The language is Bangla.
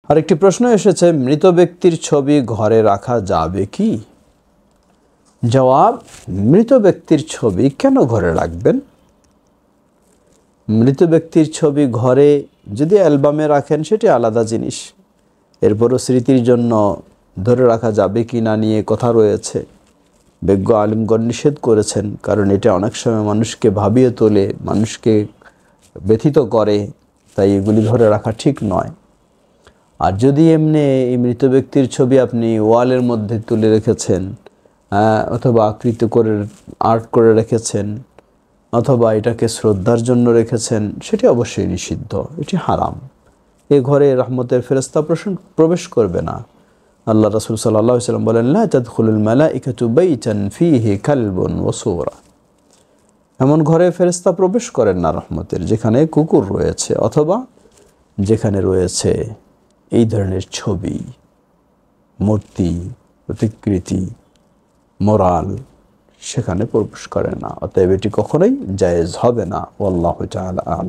আরেকটি প্রশ্ন এসেছে, মৃত ব্যক্তির ছবি ঘরে রাখা যাবে কি? জবাব, মৃত ব্যক্তির ছবি কেন ঘরে রাখবেন? মৃত ব্যক্তির ছবি ঘরে যদি অ্যালবামে রাখেন সেটি আলাদা জিনিস, এরপরও স্মৃতির জন্য ধরে রাখা যাবে কি না নিয়ে কথা রয়েছে। বিজ্ঞ আলিমগণ নিষেধ করেছেন, কারণ এটা অনেক সময় মানুষকে ভাবিয়ে তোলে, মানুষকে ব্যথিত করে, তাই এগুলি ধরে রাখা ঠিক নয়। আর যদি এমনি এই মৃত ব্যক্তির ছবি আপনি ওয়ালের মধ্যে তুলে রেখেছেন, অথবা আকৃতি করে আর্ট করে রেখেছেন, অথবা এটাকে শ্রদ্ধার জন্য রেখেছেন, সেটি অবশ্যই নিষিদ্ধ, এটি হারাম। এ ঘরে রহমতের ফেরেশতা প্রবেশ করবে না। আল্লাহ রাসূল সাল্লাল্লাহু আলাইহি ওয়াসাল্লাম বলেন, লা তাদখুলুল মালাইকাতু বাইতান ফীহি কালবুন ওয়া সূরা। এমন ঘরে ফেরেশতা প্রবেশ করেন না রহমতের যেখানে কুকুর রয়েছে, অথবা যেখানে রয়েছে এই ধরনের ছবি, মূর্তি, প্রতিকৃতি, মোরাল, সেখানে প্রবেশ করে না। অতএব এটি কখনোই জায়েজ হবে না। আল্লাহু তাআলা আ'লাম।